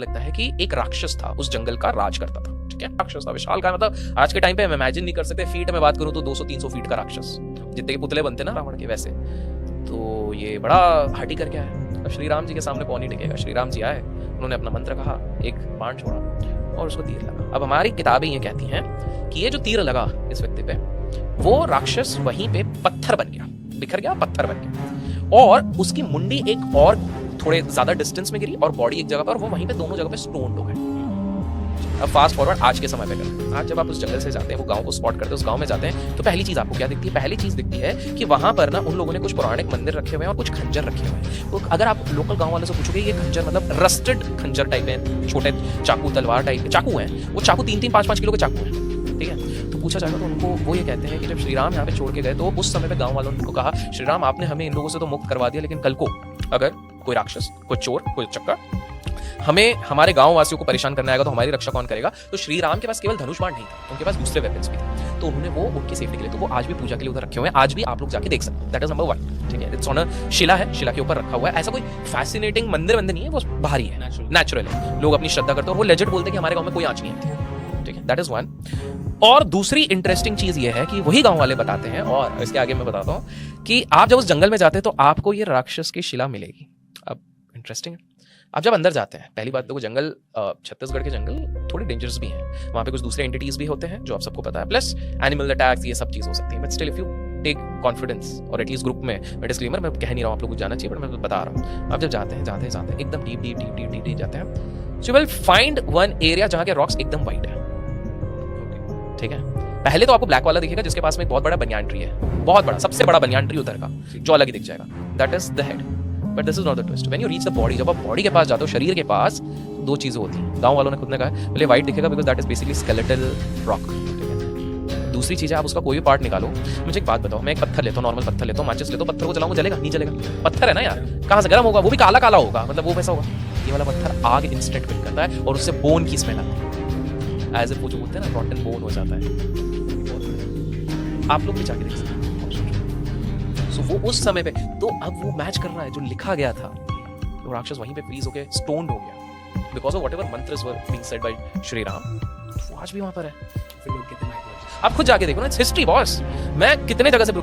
लगता है कि एक राक्षस था, उस जंगल का राज करता था। ठीक है, राक्षस था विशाल का, मतलब आज के टाइम पे हम इमेजिन नहीं कर सकते। फीट में बात करूं तो 200-300 फीट का राक्षस, जितने के पुतले बनते ना रावण के वैसे। तो ये बड़ा हटी करके आया। अब श्री राम जी के सामने कौन ही टिकेगा। श्री राम जी आए, उन्होंने अपना मंत्र कहा, एक बाण छोड़ा और उसको तीर लगा। अब हमारी किताबें ये कहती हैं कि ये जो तीर लगा इस व्यक्ति पे, वो राक्षस वहीं पे पत्थर बन गया, बिखर गया, पत्थर बन गया। और उसकी मुंडी एक और थोड़े ज्यादा डिस्टेंस में गिरी और बॉडी एक जगह पर, वो वहीं पे दोनों जगह पे स्टोन हो गए। अब फास्ट फॉरवर्ड आज के समय पे करते हैं। आज जब आप उस जंगल से जाते हैं, वो गांव को स्पॉट करते हैं, उस गांव में जाते हैं, तो पहली चीज आपको क्या दिखती है? पहली चीज दिखती है कि वहां पर ना उन लोगों ने कुछ पौराणिक मंदिर रखे हुए हैं और कुछ खंजर रखे हुए हैं। तो अगर आप लोकल गांव वाले से पूछोगे, ये खंजर मतलब रस्टेड खंजर टाइप है, छोटे चाकू तलवार टाइप के चाकू हैं। वो चाकू 3-3, 5-5 किलो के चाकू हैं। ठीक है, तो पूछा जाएगा तो उनको वो ये कहते हैं कि जब श्री राम यहाँ पे छोड़ के गए, तो उस समय पे गांव वालों ने उनको कहा, श्री राम आपने हमें इन लोगों से तो मुक्त करवा दिया, लेकिन कल को अगर कोई राक्षस, कोई चोर, कोई चक्कर हमें हमारे गांव वासियों को परेशान करने आएगा तो हमारी रक्षा कौन करेगा? तो श्री राम के पास केवल धनुष बाण नहीं था, उनके पास दूसरे वेपन्स भी थे। तो उन्होंने वो उनकी सेफ्टी के लिए, तो वो आज भी पूजा के लिए उधर रखे हुए हैं। आज भी आप लोग जाके देख सकते हैं। That is number 1। ठीक है, इट्स ऑन अ शिला है, शिला के ऊपर रखा हुआ है। ऐसा कोई फैसिनेटिंग मंदिर नहीं है, वो बाहरी है, नेचुरल है। लोग अपनी श्रद्धा करते हैं और वो लेजेंड बोलते हैं कि हमारे गांव में कोई आंच नहीं आती। ठीक है, दैट इज 1। और दूसरी इंटरेस्टिंग चीज ये है कि वही गांव वाले बताते हैं, और इसके आगे मैं बताता हूं कि आप जब उस जंगल में जाते हैं तो आपको ये राक्षस की शिला मिलेगी। अब इंटरेस्टिंग है, आप जब अंदर जाते हैं, पहली बात तो वो जंगल, छत्तीसगढ़ के जंगल थोड़े डेंजरस भी हैं। वहाँ पे कुछ दूसरे एंटिटीज भी होते हैं जो आप सबको पता है, प्लस एनिमल अटैक्स, ये सब चीज़ हो सकती है। But still if you take confidence, और एटलीस्ट ग्रुप में, मैं डिस्क्लेमर मैं कह नहीं रहा हूँ आप लोग को जाना चाहिए, बट मैं बता रहा हूँ। आप जब जाते हैं एकदम डीप जाते हैं, so will find one area जहाँ के रॉक्स एकदम वाइट है। ठीक है, पहले तो आपको ब्लैक वाला दिखेगा जिसके पास में एक बहुत बड़ा बनियान ट्री है, बहुत बड़ा, सबसे बड़ा बनियान ट्री उधर का, जो अलग ही दिख जाएगा। That is the head. But this is not the twist. When you reach the body, जब आप बॉडी के पास जाते हो, शरीर के पास, दो चीजें होती हैं। गांव वालों ने खुद ने कहा पहले व्हाइट दिखेगा because that is basically skeletal rock. दूसरी चीज है, आप उसका कोई भी पार्ट निकालो। मुझे एक बात बताओ, मैं एक पत्थर लेता हूँ, नॉर्मल पत्थर लेता हूँ, माचिस लेता हूँ, पत्थर को जलाऊंगा, जलेगा? नहीं जलेगा। पत्थर है ना यार, कहाँ से गर्म होगा? वो भी काला काला होगा, मतलब वो वैसा होगा। ये वाला पत्थर आग इंस्टेंट पिक करता है और उससे बोन की स्मेल आती है, एज इफ वो जो बोलते हैं ना, रॉटन बोन हो जाता है। आप लोग भी जाके देख सकते हैं। So, वो उस समय पे, तो अब वो मैच कर रहा है जो लिखा गया था। तो राक्षस वहीं पे फ्रीज होके स्टोन्ड हो गया because of whatever मंत्रस were being said bye Shri Ram. वो आज भी वहां पर है। आप खुद जाके देखो ना, इट्स हिस्ट्री बॉस। मैं कितने जगह से